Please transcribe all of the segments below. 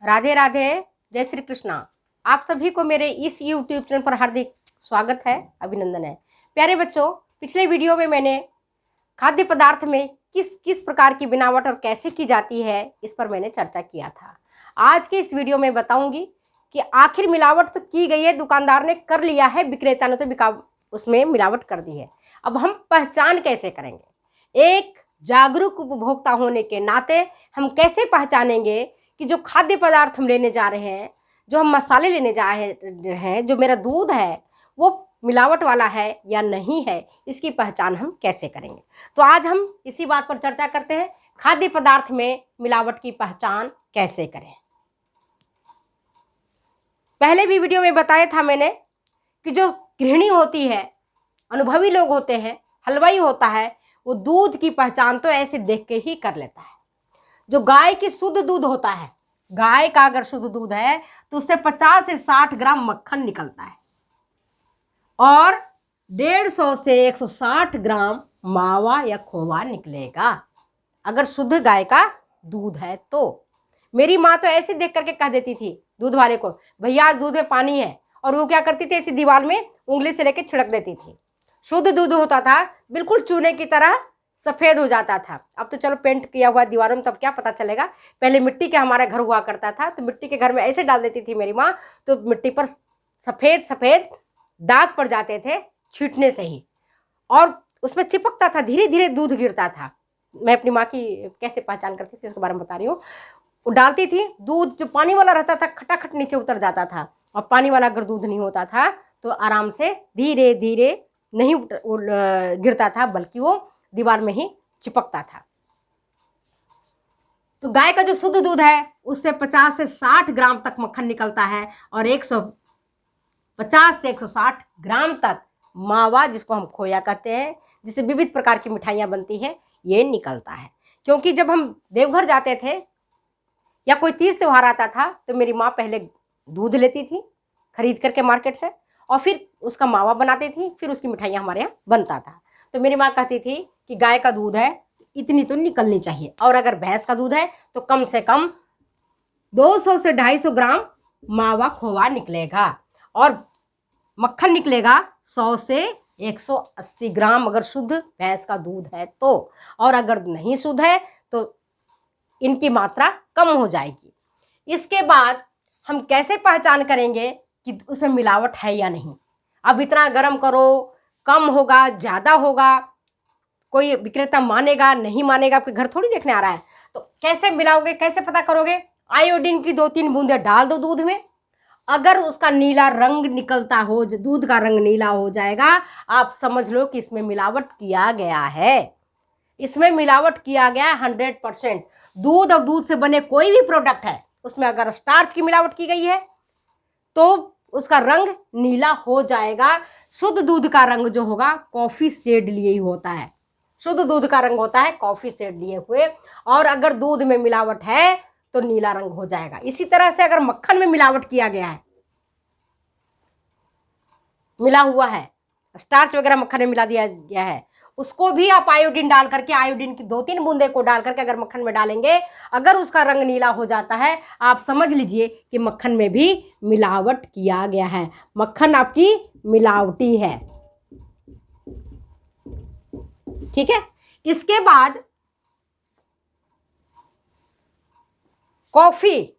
राधे राधे, जय श्री कृष्णा। आप सभी को मेरे इस YouTube चैनल पर हार्दिक स्वागत है, अभिनंदन है। प्यारे बच्चों, पिछले वीडियो में मैंने खाद्य पदार्थ में किस किस प्रकार की बनावट और कैसे की जाती है, इस पर मैंने चर्चा किया था। आज के इस वीडियो में बताऊंगी कि आखिर मिलावट तो की गई है, दुकानदार ने कर लिया है, विक्रेता ने तो उसमें मिलावट कर दी है। अब हम पहचान कैसे करेंगे? एक जागरूक उपभोक्ता होने के नाते हम कैसे पहचानेंगे कि जो खाद्य पदार्थ हम लेने जा रहे हैं, जो हम मसाले लेने जा रहे हैं, जो मेरा दूध है वो मिलावट वाला है या नहीं है, इसकी पहचान हम कैसे करेंगे? तो आज हम इसी बात पर चर्चा करते हैं, खाद्य पदार्थ में मिलावट की पहचान कैसे करें। पहले भी वीडियो में बताया था मैंने कि जो गृहिणी होती है, अनुभवी लोग होते हैं, हलवाई होता है, वो दूध की पहचान तो ऐसे देख के ही कर लेता है। जो गाय की शुद्ध दूध होता है, गाय का अगर शुद्ध दूध है तो उससे 50 से 60 ग्राम मक्खन निकलता है और 150 से 160 ग्राम मावा या खोवा निकलेगा, अगर शुद्ध गाय का दूध है तो। मेरी माँ तो ऐसे देख करके कह देती थी दूध वाले को, भैया आज दूध में पानी है, और वो क्या करती थी, ऐसी दीवार में उंगली से लेके छिड़क देती थी। शुद्ध दूध होता था, बिल्कुल चूने की तरह सफ़ेद हो जाता था। अब तो चलो पेंट किया हुआ दीवारों में, तब क्या पता चलेगा। पहले मिट्टी के हमारा घर हुआ करता था, तो मिट्टी के घर में ऐसे डाल देती थी मेरी माँ, तो मिट्टी पर सफ़ेद सफ़ेद दाग पड़ जाते थे छींटने से ही, और उसमें चिपकता था, धीरे धीरे दूध गिरता था। मैं अपनी माँ की कैसे पहचान करती थी इसके बारे में बता रही हूँ। वो डालती थी, दूध जो पानी वाला रहता था खटाखट नीचे उतर जाता था, और पानी वाला अगर दूध नहीं होता था तो आराम से धीरे धीरे नहीं गिरता था, बल्कि वो दीवार में ही चिपकता था। तो गाय का जो शुद्ध दूध है उससे 50 से 60 ग्राम तक मक्खन निकलता है, और 150 से 160 ग्राम तक मावा, जिसको हम खोया कहते हैं, जिससे विविध प्रकार की मिठाइयाँ बनती है, ये निकलता है। क्योंकि जब हम देवघर जाते थे या कोई तीज त्योहार आता था तो मेरी माँ पहले दूध लेती थी खरीद करके मार्केट से, और फिर उसका मावा बनाती थी, फिर उसकी मिठाइयाँ हमारे यहाँ बनता था। तो मेरी माँ कहती थी कि गाय का दूध है इतनी तो निकलनी चाहिए, और अगर भैंस का दूध है तो कम से कम 200 से 250 ग्राम मावा खोवा निकलेगा, और मक्खन निकलेगा 100 से 180 ग्राम, अगर शुद्ध भैंस का दूध है तो। और अगर नहीं शुद्ध है तो इनकी मात्रा कम हो जाएगी। इसके बाद हम कैसे पहचान करेंगे कि उसमें मिलावट है या नहीं? अब इतना गर्म करो, कम होगा, ज़्यादा होगा, कोई विक्रेता मानेगा नहीं मानेगा, आपके घर थोड़ी देखने आ रहा है। तो कैसे मिलाओगे, कैसे पता करोगे? आयोडीन की 2-3 बूंदें डाल दो दूध में, अगर उसका नीला रंग निकलता हो, दूध का रंग नीला हो जाएगा, आप समझ लो कि इसमें मिलावट किया गया है। इसमें मिलावट किया गया 100%। दूध और दूध से बने कोई भी प्रोडक्ट है, उसमें अगर स्टार्च की मिलावट की गई है तो उसका रंग नीला हो जाएगा। शुद्ध दूध का रंग जो होगा कॉफ़ी शेड लिए ही होता है, शुद्ध दूध का रंग होता है कॉफ़ी शेड लिए हुए, और अगर दूध में मिलावट है तो नीला रंग हो जाएगा। इसी तरह से अगर मक्खन में मिलावट किया गया है, मिला हुआ है, स्टार्च वगैरह मक्खन में मिला दिया गया है, उसको भी आप आयोडीन डाल करके, आयोडीन की 2-3 बूंदे को डाल करके अगर मक्खन में डालेंगे, अगर उसका रंग नीला हो जाता है, आप समझ लीजिए कि मक्खन में भी मिलावट किया गया है, मक्खन आपकी मिलावटी है। ठीक है। इसके बाद कॉफी,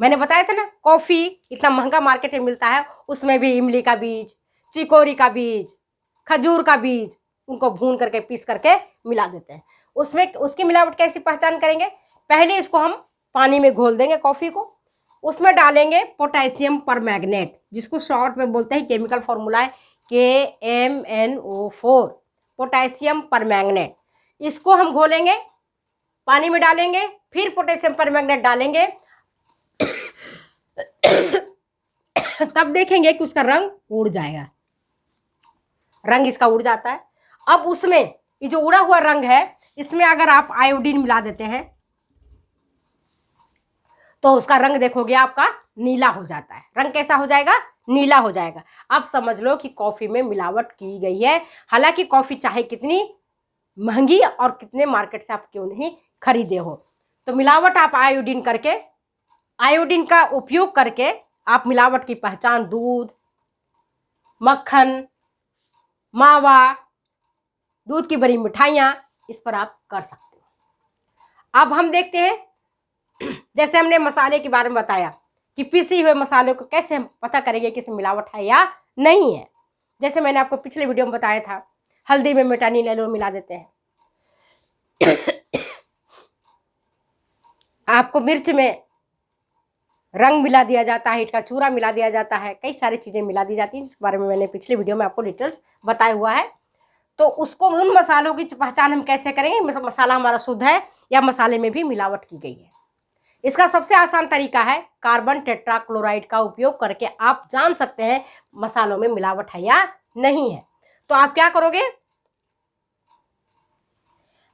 मैंने बताया था ना, कॉफी इतना महंगा मार्केट में मिलता है, उसमें भी इमली का बीज, चिकोरी का बीज, खजूर का बीज, उनको भून करके पीस करके मिला देते हैं। उसमें उसकी मिलावट कैसी पहचान करेंगे? पहले इसको हम पानी में घोल देंगे कॉफ़ी को, उसमें डालेंगे पोटेशियम परमैंगनेट, जिसको शॉर्ट में बोलते हैं, केमिकल फॉर्मूला है KMnO4, पोटेशियम परमैंगनेट। इसको हम घोलेंगे, पानी में डालेंगे, फिर पोटेशियम परमैंगनेट डालेंगे तब देखेंगे कि उसका रंग उड़ जाएगा, रंग इसका उड़ जाता है। अब उसमें ये जो उड़ा हुआ रंग है, इसमें अगर आप आयोडीन मिला देते हैं तो उसका रंग देखोगे आपका नीला हो जाता है। रंग कैसा हो जाएगा? नीला हो जाएगा। अब समझ लो कि कॉफ़ी में मिलावट की गई है। हालांकि कॉफ़ी चाहे कितनी महंगी और कितने मार्केट से आप क्यों नहीं खरीदे हो, तो मिलावट आप आयोडीन का उपयोग करके आप मिलावट की पहचान दूध, मक्खन, मावा, दूध की बनी मिठाइयाँ, इस पर आप कर सकते हो। अब हम देखते हैं, जैसे हमने मसाले के बारे में बताया कि पिसी हुए मसालों को कैसे हम पता करेंगे कि इसमें मिलावट है या नहीं है। जैसे मैंने आपको पिछले वीडियो में बताया था, हल्दी में मेटानिल एलोन मिला देते हैं, आपको मिर्च में रंग मिला दिया जाता है, ईंट का चूरा मिला दिया जाता है, कई सारी चीज़ें मिला दी जाती हैं, जिसके बारे में मैंने पिछले वीडियो में आपको डिटेल्स बताया हुआ है। तो उसको, उन मसालों की पहचान हम कैसे करेंगे, मसाला हमारा शुद्ध है या मसाले में भी मिलावट की गई है। इसका सबसे आसान तरीका है कार्बन टेट्राक्लोराइड का उपयोग करके आप जान सकते हैं मसालों में मिलावट है या नहीं है। तो आप क्या करोगे,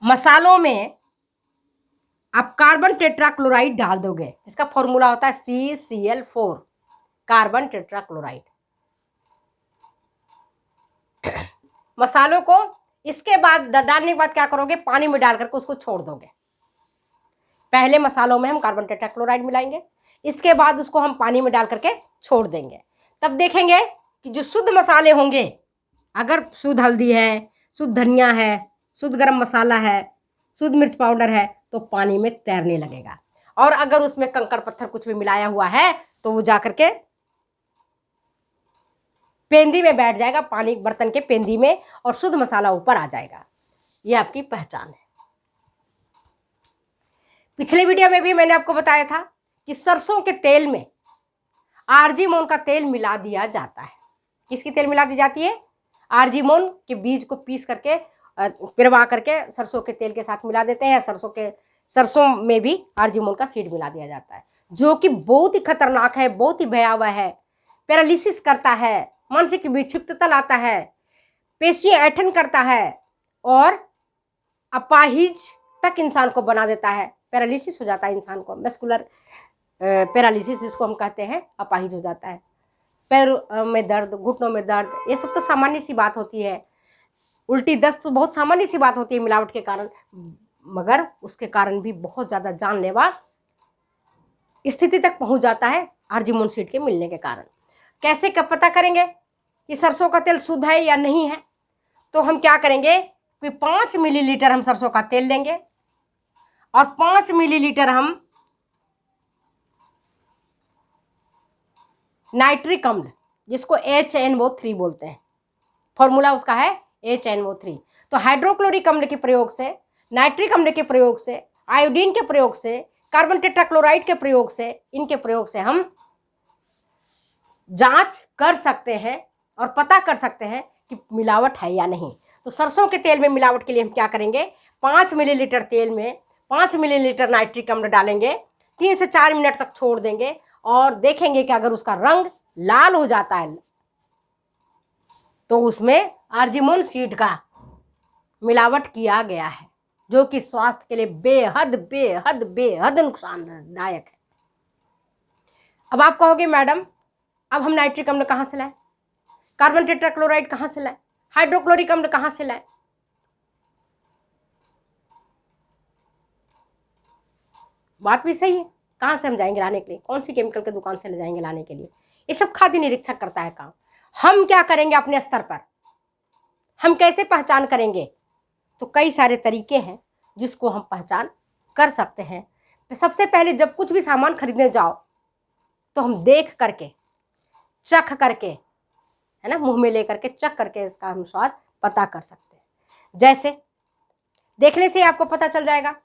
मसालों में आप कार्बन टेट्राक्लोराइड डाल दोगे, जिसका फॉर्मूला होता है CCl4, कार्बन टेट्राक्लोराइड। मसालों को इसके बाद डालने के बाद क्या करोगे, पानी में डाल करके उसको छोड़ दोगे। पहले मसालों में हम कार्बन टेट्राक्लोराइड मिलाएंगे, इसके बाद उसको हम पानी में डाल करके छोड़ देंगे। तब देखेंगे कि जो शुद्ध मसाले होंगे, अगर शुद्ध हल्दी है, शुद्ध धनिया है, शुद्ध गरम मसाला है, शुद्ध मिर्च पाउडर है, तो पानी में तैरने लगेगा। और अगर उसमें कंकड़ पत्थर कुछ भी मिलाया हुआ है तो वो जाकर के पेंदी में बैठ जाएगा, पानी बर्तन के पेंदी में, और शुद्ध मसाला ऊपर आ जाएगा। ये आपकी पहचान है। पिछले वीडियो में भी मैंने आपको बताया था कि सरसों के तेल में आर्जीमोन का तेल मिला दिया जाता है। किसकी तेल मिला दी जाती है, आर्जीमोन के बीज को पीस करके पिरवा करके सरसों के तेल के साथ मिला देते हैं। सरसों में भी आर्जीमोन का सीड मिला दिया जाता है, जो कि बहुत ही खतरनाक है, बहुत ही भयावह है, पैरालिसिस करता है, मानसिक विक्षिप्तता लाता है, पेशियां ऐंठन करता है और अपाहिज तक इंसान को बना देता है। पैरालिसिस हो जाता है इंसान को, मस्कुलर पैरालिसिस जिसको हम कहते हैं, अपाहिज हो जाता है। पैर में दर्द, घुटनों में दर्द, ये सब तो सामान्य सी बात होती है। उल्टी दस्त तो बहुत सामान्य सी बात होती है मिलावट के कारण, मगर उसके कारण भी बहुत ज़्यादा जानलेवा स्थिति तक पहुंच जाता है आर्जीमोन सीड के मिलने के कारण। कैसे कब पता करेंगे कि सरसों का तेल शुद्ध है या नहीं है? तो हम क्या करेंगे कि 5 मिलीलीटर हम सरसों का तेल लेंगे और 5 मिलीलीटर हम नाइट्रिक अम्ल, जिसको HNO3 बोलते हैं, फॉर्मूला उसका है HNO3। तो हाइड्रोक्लोरिक अम्ल के प्रयोग से, नाइट्रिक अम्ल के प्रयोग से, आयोडीन के प्रयोग से, कार्बन टेट्राक्लोराइड के प्रयोग से, इनके प्रयोग से हम जांच कर सकते हैं और पता कर सकते हैं कि मिलावट है या नहीं। तो सरसों के तेल में मिलावट के लिए हम क्या करेंगे, 5 मिलीलीटर तेल में 5 मिलीलीटर नाइट्रिक अम्ल डालेंगे, 3 से 4 मिनट तक छोड़ देंगे और देखेंगे कि अगर उसका रंग लाल हो जाता है तो उसमें आर्जीमोन सीड का मिलावट किया गया है, जो कि स्वास्थ्य के लिए बेहद बेहद बेहद नुकसानदायक है। अब आप कहोगे मैडम, अब हम नाइट्रिक अम्ल कहाँ से लाएं, कार्बन टेट्राक्लोराइड कहाँ से लाएं, हाइड्रोक्लोरिक अम्ल कहाँ से लाएं? बात भी सही है, कहाँ से हम जाएंगे लाने के लिए, कौन सी केमिकल की दुकान से ले जाएंगे लाने के लिए? ये सब खाद्य निरीक्षक करता है काम। हम क्या करेंगे अपने स्तर पर, हम कैसे पहचान करेंगे? तो कई सारे तरीके हैं जिसको हम पहचान कर सकते हैं। तो सबसे पहले जब कुछ भी सामान खरीदने जाओ तो हम देख करके, चख करके, है ना, मुंह में ले करके चख करके इसका हम स्वाद पता कर सकते हैं। जैसे देखने से आपको पता चल जाएगा,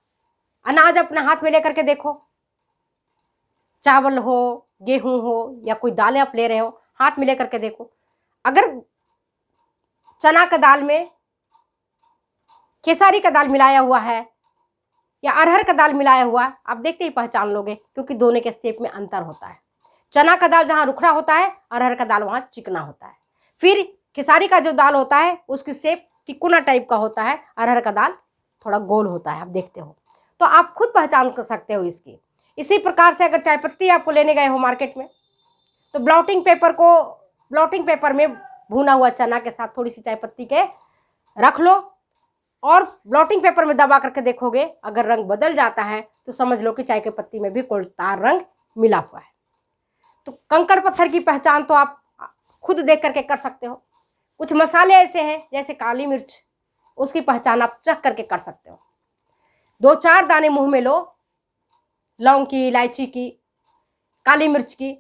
अनाज अपने हाथ में लेकर के देखो, चावल हो, गेहूं हो या कोई दालें आप ले रहे हो, हाथ में लेकर के देखो। अगर चना का दाल में खेसारी का दाल मिलाया हुआ है या अरहर का दाल मिलाया हुआ, आप देखते ही पहचान लोगे, क्योंकि दोनों के शेप में अंतर होता है। चना का दाल जहाँ रुखड़ा होता है, अरहर का दाल वहाँ चिकना होता है। फिर खेसारी का जो दाल होता है उसकी शेप तिकोना टाइप का होता है, अरहर का दाल थोड़ा गोल होता है, आप देखते हो। तो आप खुद पहचान कर सकते हो इसकी। इसी प्रकार से अगर चाय पत्ती आपको लेने गए हो मार्केट में, तो ब्लॉटिंग पेपर में भुना हुआ चना के साथ थोड़ी सी चाय पत्ती के रख लो, और ब्लॉटिंग पेपर में दबा करके देखोगे, अगर रंग बदल जाता है तो समझ लो कि चाय के पत्ती में भी कोल्टार रंग मिला हुआ है। तो कंकड़ पत्थर की पहचान तो आप खुद देख करके कर सकते हो। कुछ मसाले ऐसे हैं जैसे काली मिर्च, उसकी पहचान आप चख करके कर सकते हो। 2-4 दाने मुंह में लो, लौंग की, इलायची की, काली मिर्च की,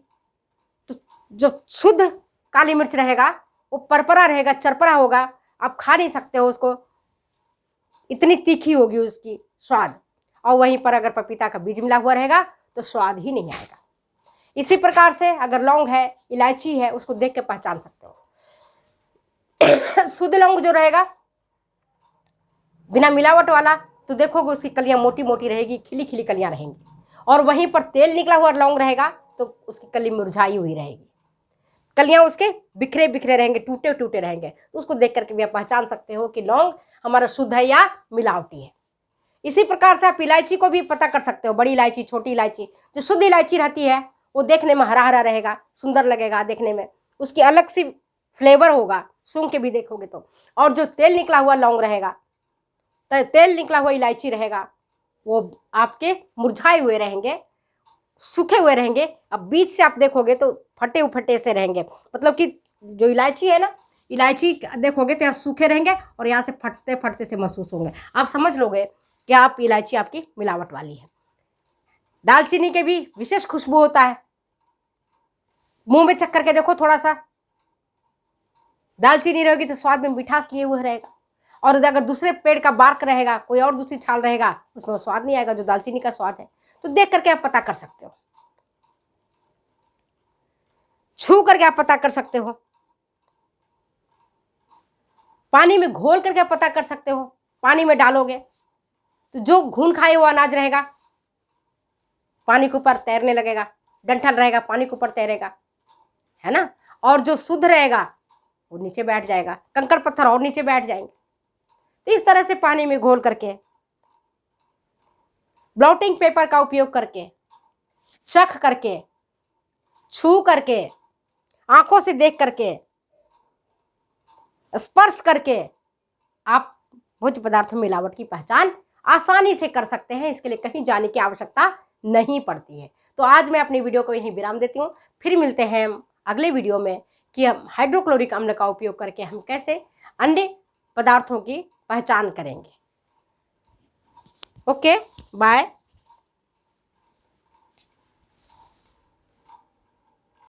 तो जो शुद्ध काली मिर्च रहेगा वो परपरा रहेगा, चरपरा होगा, आप खा नहीं सकते हो उसको, इतनी तीखी होगी उसकी स्वाद। और वहीं पर अगर पपीता का बीज मिला हुआ रहेगा तो स्वाद ही नहीं आएगा। इसी प्रकार से अगर लौंग है, इलायची है, उसको देख के पहचान सकते हो। शुद्ध लौंग जो रहेगा बिना मिलावट वाला, तो देखोगे उसकी कलियां मोटी मोटी रहेगी, खिली खिली कलियां रहेंगी। और वहीं पर तेल निकला हुआ लौंग रहेगा तो उसकी कली मुरझाई हुई रहेगी, कलियां उसके बिखरे बिखरे रहेंगे, टूटे टूटे रहेंगे। तो उसको देख करके भी आप पहचान सकते हो कि लौंग हमारा शुद्ध है या मिलावटी है। इसी प्रकार से आप इलायची को भी पता कर सकते हो, बड़ी इलायची, छोटी इलायची। जो शुद्ध इलायची रहती है वो देखने में हरा हरा रहेगा, सुंदर लगेगा देखने में, उसकी अलग सी फ्लेवर होगा, सूंघ के भी देखोगे तो। और जो तेल निकला हुआ लौंग रहेगा, तेल निकला हुआ इलायची रहेगा, वो आपके मुरझाए हुए रहेंगे, सूखे हुए रहेंगे। अब बीच से आप देखोगे तो फटे उफटे से रहेंगे, मतलब कि जो इलायची है ना, इलायची देखोगे तो यहाँ सूखे रहेंगे और यहाँ से फटते फटते से महसूस होंगे। आप समझ लोगे कि आप इलायची आपकी मिलावट वाली है। दालचीनी के भी विशेष खुशबू होता है, मुंह में चख करके देखो थोड़ा सा, दालचीनी रहेगी तो स्वाद में मिठास लिए हुए रहेगा। और अगर दूसरे पेड़ का बार्क रहेगा, कोई और दूसरी छाल रहेगा, उसमें स्वाद नहीं आएगा जो दालचीनी का स्वाद है। तो देख करके आप पता कर सकते हो, छू करके आप पता कर सकते हो, पानी में घोल करके आप पता कर सकते हो। पानी में डालोगे तो जो घुन खाए हुआ अनाज रहेगा पानी के ऊपर तैरने लगेगा, डंठल रहेगा पानी के ऊपर तैरेगा, है ना। और जो शुद्ध रहेगा वो नीचे बैठ जाएगा, कंकड़ पत्थर और नीचे बैठ जाएंगे। तो इस तरह से पानी में घोल करके, ब्लॉटिंग पेपर का उपयोग करके, चख करके, छू करके, आंखों से देख करके, स्पर्श करके आप भोज्य पदार्थों में मिलावट की पहचान आसानी से कर सकते हैं। इसके लिए कहीं जाने की आवश्यकता नहीं पड़ती है। तो आज मैं अपनी वीडियो को यहीं विराम देती हूँ। फिर मिलते हैं अगले वीडियो में कि हम हाइड्रोक्लोरिक अम्ल का उपयोग करके हम कैसे अन्य पदार्थों की पहचान करेंगे। Okay, bye.